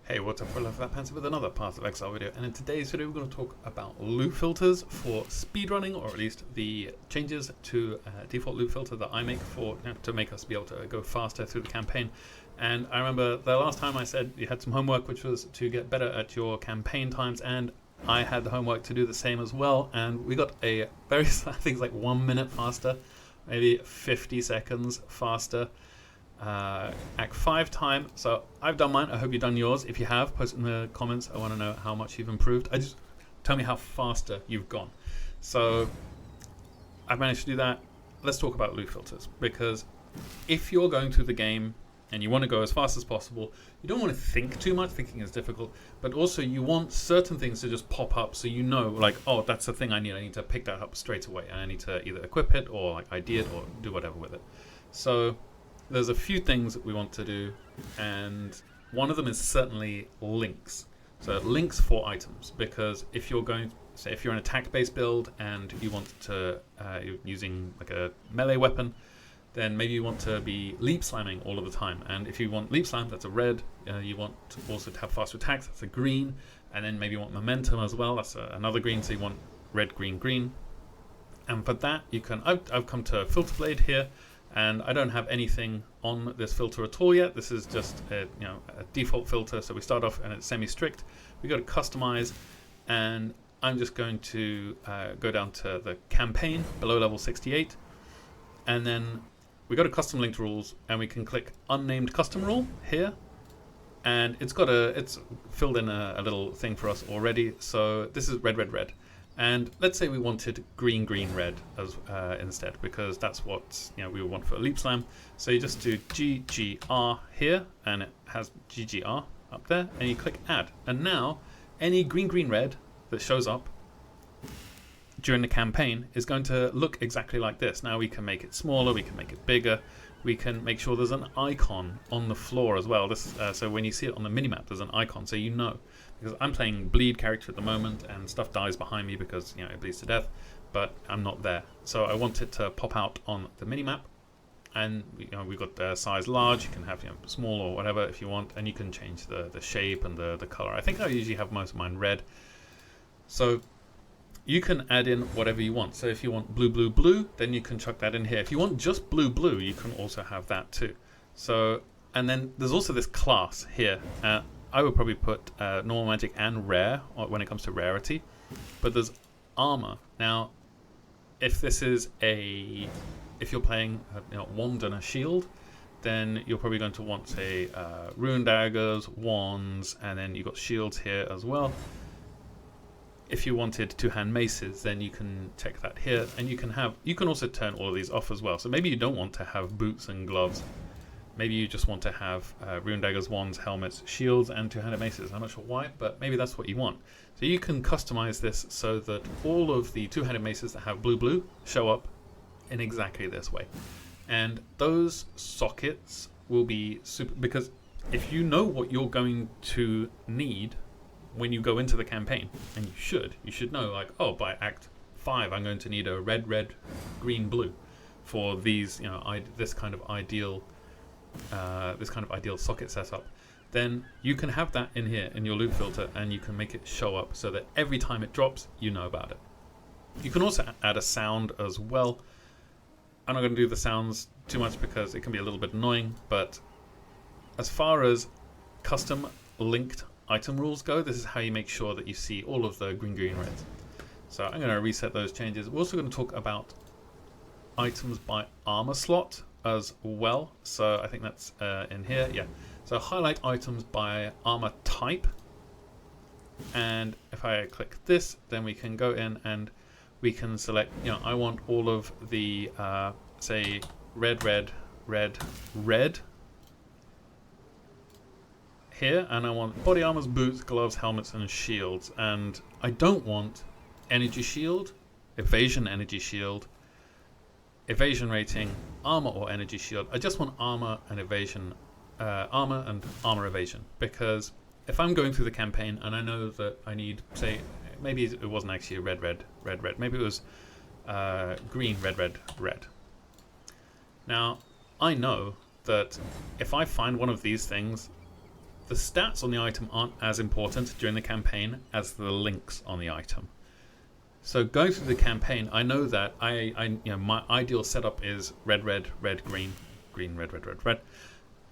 Hey, what's up, fellow Flat Pants with another Path of Exile video, and in today's video we're going to talk about loot filters for speedrunning, or at least the changes to default loot filter that I make for to make us be able to go faster through the campaign. And I remember the last time I said you had some homework, which was to get better at your campaign times, and I had the homework to do the same as well, and we got a very, I think it's like 1 minute faster, maybe 50 seconds faster. Act 5 time. So I've done mine. I hope you've done yours. If you have, post it in the comments. I want to know how much you've improved. Just tell me how faster you've gone. So I've managed to do that. Let's talk about loot filters, because if you're going through the game and you want to go as fast as possible, you don't want to think too much. Thinking is difficult, but also you want certain things to just pop up, so you know, like, oh, that's the thing I need to pick that up straight away, and I need to either equip it or like ID it or do whatever with it. So there's a few things that we want to do, and one of them is certainly links. So links for items, because if you're going, say, if you're an attack-based build and you want to, you're using like a melee weapon, then maybe you want to be leap slamming all of the time. And if you want leap slam, that's a red. You want also to have faster attacks, that's a green. And then maybe you want momentum as well, that's another green. So you want red, green, green. And for that, you can. I've come to FilterBlade here. And I don't have anything on this filter at all yet. This is just a default filter. So we start off and it's semi-strict. We go to customize, and I'm just going to go down to the campaign below level 68, and then we go to custom linked rules, and we can click unnamed custom rule here, and it's filled in a little thing for us already. So this is red, red, red. And let's say we wanted green, green, red as instead, because that's what we would want for a leap slam. So you just do GGR here, and it has GGR up there, and you click add. And now any green, green, red that shows up during the campaign is going to look exactly like this. Now we can make it smaller, we can make it bigger, we can make sure there's an icon on the floor as well. So when you see it on the minimap, there's an icon, so you know. Because I'm playing bleed character at the moment, and stuff dies behind me because it bleeds to death, but I'm not there. So I want it to pop out on the minimap, and we've got the size large. You can have small or whatever if you want, and you can change the shape and the color. I think I usually have most of mine red. So you can add in whatever you want. So if you want blue, blue, blue, then you can chuck that in here. If you want just blue, blue, you can also have that too. So, and then there's also this class here. I would probably put normal, magic, and rare when it comes to rarity, but there's armor. Now, if you're playing a wand and a shield, then you're probably going to want, say, rune daggers, wands, and then you've got shields here as well. If you wanted two-hand maces, then you can check that here, and you can also turn all of these off as well. So maybe you don't want to have boots and gloves. Maybe you just want to have rune daggers, wands, helmets, shields, and two-handed maces. I'm not sure why, but maybe that's what you want. So you can customize this so that all of the two-handed maces that have blue, blue show up in exactly this way. And those sockets will be super, because if you know what you're going to need when you go into the campaign, and you should know, like, oh, by Act 5, I'm going to need a red, red, green, blue for these, this kind of ideal socket setup. Then you can have that in here in your loot filter, and you can make it show up so that every time it drops, you know about it. You can also add a sound as well. I'm not going to do the sounds too much because it can be a little bit annoying, but as far as custom linked item rules go, this is how you make sure that you see all of the green, green, reds. So I'm going to reset those changes. We're also going to talk about items by armor slot as well. So I think that's in here. Yeah. So highlight items by armor type. And if I click this, then we can go in and we can select, I want all of the, say, red, red, red, red here. And I want body armors, boots, gloves, helmets, and shields. And I don't want energy shield, evasion energy shield, evasion rating, armor or energy shield. I just want armor and evasion, armor and armor evasion, because if I'm going through the campaign and I know that I need, say, maybe it wasn't actually red, red, red, red, maybe it was green, red, red, red. Now, I know that if I find one of these things the stats on the item aren't as important during the campaign as the links on the item. So going through the campaign, I know that my ideal setup is red, red, red, green, green, red, red, red, red.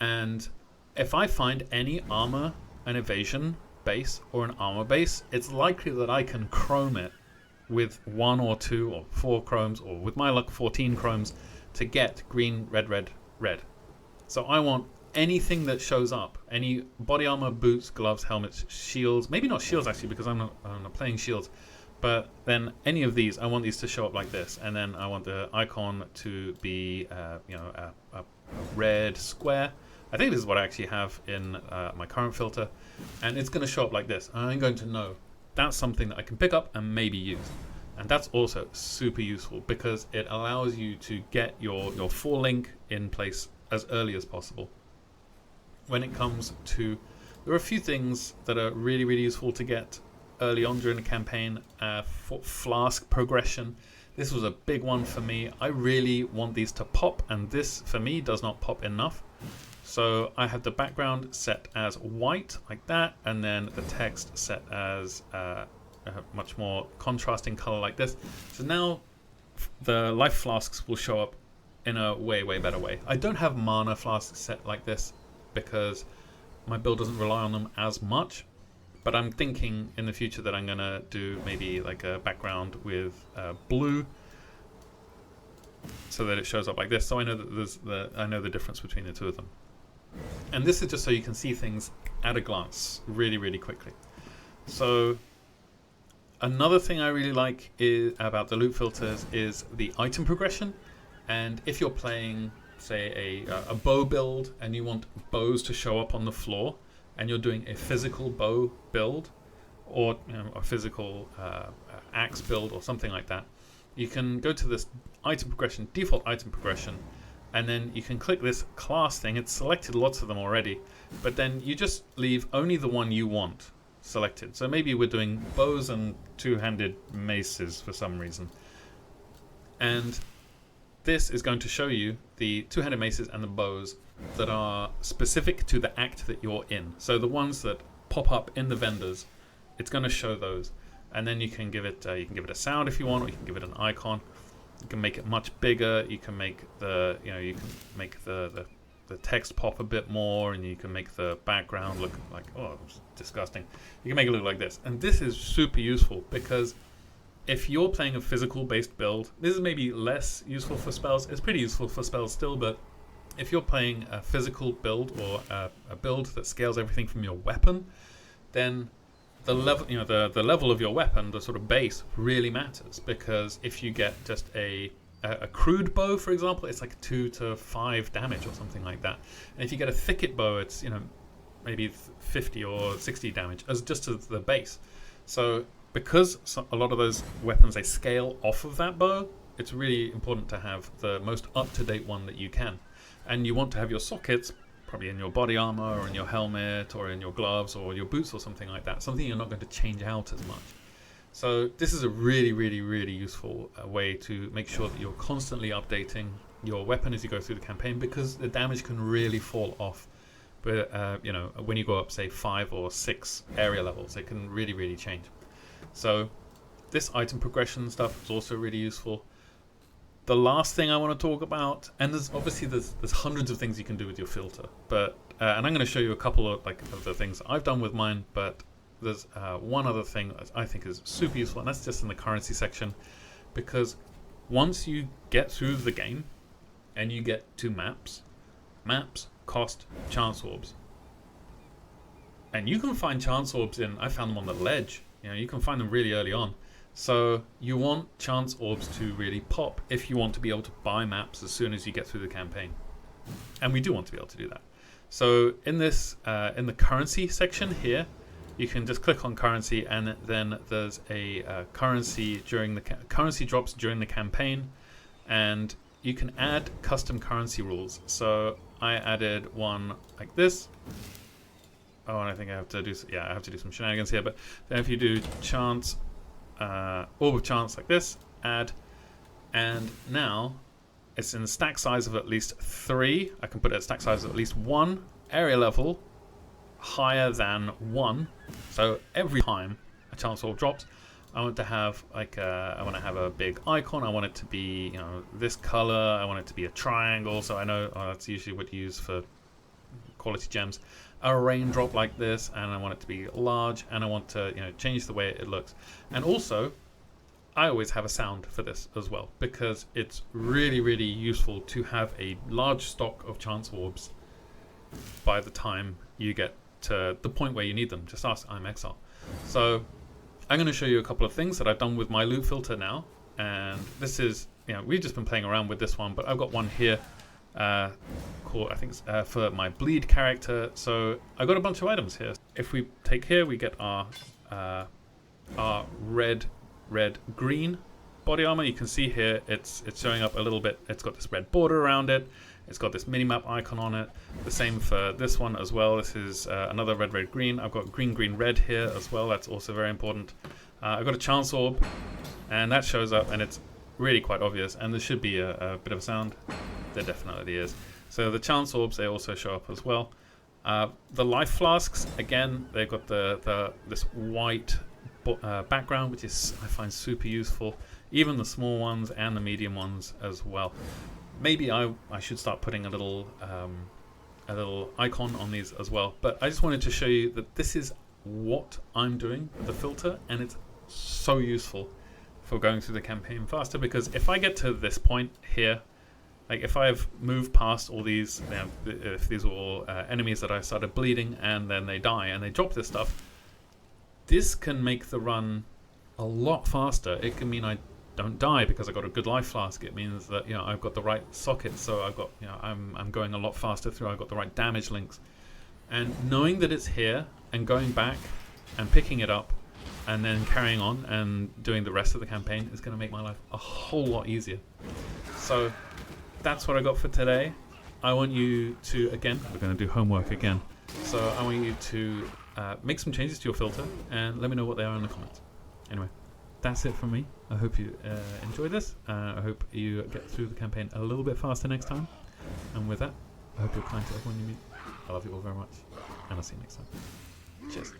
And if I find any armor and evasion base or an armor base, it's likely that I can chrome it with 1 or 2 or 4 chromes, or with my luck 14 chromes, to get green, red, red, red. So I want anything that shows up, any body armor, boots, gloves, helmets, shields, maybe not shields actually, because I'm not playing shields, but then any of these, I want these to show up like this, and then I want the icon to be a red square. I think this is what I actually have in my current filter, and it's going to show up like this, and I'm going to know that's something that I can pick up and maybe use. And that's also super useful because it allows you to get your full link in place as early as possible. When it comes to, there are a few things that are really, really useful to get early on during the campaign. For Flask progression, this was a big one for me. I really want these to pop, and this for me does not pop enough. So I have the background set as white like that, and then the text set as a much more contrasting color like this. So now the life flasks will show up in a way, way better way. I don't have mana flasks set like this because my build doesn't rely on them as much, but I'm thinking in the future that I'm gonna do maybe like a background with blue, so that it shows up like this. So I know that I know the difference between the two of them. And this is just so you can see things at a glance really, really quickly. So another thing I really like about the loot filters is the item progression. And if you're playing, say, a bow build and you want bows to show up on the floor, and you're doing a physical bow build or a physical axe build or something like that, you can go to this item progression, default item progression, and then you can click this class thing. It's selected lots of them already, but then you just leave only the one you want selected. So maybe we're doing bows and two-handed maces for some reason, and this is going to show you the two-handed maces and the bows that are specific to the act that you're in. So the ones that pop up in the vendors, it's going to show those, and then you can give it a sound if you want, or you can give it an icon. You can make it much bigger. You can make the text pop a bit more, and you can make the background look like, oh, it's disgusting. You can make it look like this, and this is super useful because if you're playing a physical based build, this is maybe less useful for spells. It's pretty useful for spells still, but if you're playing a physical build or a build that scales everything from your weapon, then the level, the level of your weapon, the sort of base, really matters, because if you get just a crude bow, for example, it's like 2 to 5 damage or something like that. And if you get a thicket bow, it's maybe 50 or 60 damage as just to the base. So because a lot of those weapons, they scale off of that bow, it's really important to have the most up-to-date one that you can. And you want to have your sockets probably in your body armor or in your helmet or in your gloves or your boots or something like that, something you're not going to change out as much. So this is a really, really, really useful way to make sure that you're constantly updating your weapon as you go through the campaign, because the damage can really fall off. But when you go up, say, 5 or 6 area levels, it can really, really change. So this item progression stuff is also really useful. The last thing I want to talk about, and there's hundreds of things you can do with your filter, but and I'm going to show you a couple of the things I've done with mine, but there's one other thing that I think is super useful, and that's just in the currency section, because once you get through the game and you get to maps cost chance orbs, and you can find chance orbs I found them on the ledge. You can find them really early on. So you want chance orbs to really pop if you want to be able to buy maps as soon as you get through the campaign. And we do want to be able to do that. So in this, in the currency section here, you can just click on currency, and then there's a currency drops during the campaign, and you can add custom currency rules. So I added one like this. Oh, and I think I have to do some shenanigans here. But then if you do chance, orb of chance like this, add, and now it's in the stack size of at least 3. I can put it at stack size of at least 1, area level higher than 1. So every time a chance orb drops, I want to have like I want to have a big icon. I want it to be, you know, this color. I want it to be a triangle. So I know that's usually what you use for quality gems. A raindrop like this, and I want it to be large, and I want to, you know, change the way it looks. And also, I always have a sound for this as well, because it's really, really useful to have a large stock of chance orbs by the time you get to the point where you need them. Just ask I'm Exile. So I'm going to show you a couple of things that I've done with my loot filter now, and this is, you know, we've just been playing around with this one, but I've got one here called, I think it's for my bleed character. So I got a bunch of items here. If we take here, we get our red green body armor. You can see here it's showing up a little bit. It's got this red border around it. It's got this minimap icon on it. The same for this one as well. This is another red green. I've got green red here as well. That's also very important. I've got a chance orb, and that shows up, and it's really quite obvious. And there should be a bit of a sound. There definitely is. So the chance orbs, they also show up as well. The life flasks, again, they've got this white background, which is, I find, super useful. Even the small ones and the medium ones as well. Maybe I should start putting a little icon on these as well. But I just wanted to show you that this is what I'm doing with the filter, and it's so useful for going through the campaign faster. Because if I get to this point here, like if I've moved past all these, you know, if these were all enemies that I started bleeding and then they die and they drop this stuff, this can make the run a lot faster. It can mean I don't die because I got a good life flask. It means that, you know, I've got the right sockets, so I've got, you know, I'm going a lot faster through. I've got the right damage links, and knowing that it's here and going back and picking it up and then carrying on and doing the rest of the campaign is going to make my life a whole lot easier. So that's what I got for today. I want you to, again, we're going to do homework again. So I want you to make some changes to your filter and let me know what they are in the comments. Anyway, that's it from me. I hope you enjoy this. I hope you get through the campaign a little bit faster next time. And with that, I hope you're kind to everyone you meet. I love you all very much, and I'll see you next time. Cheers.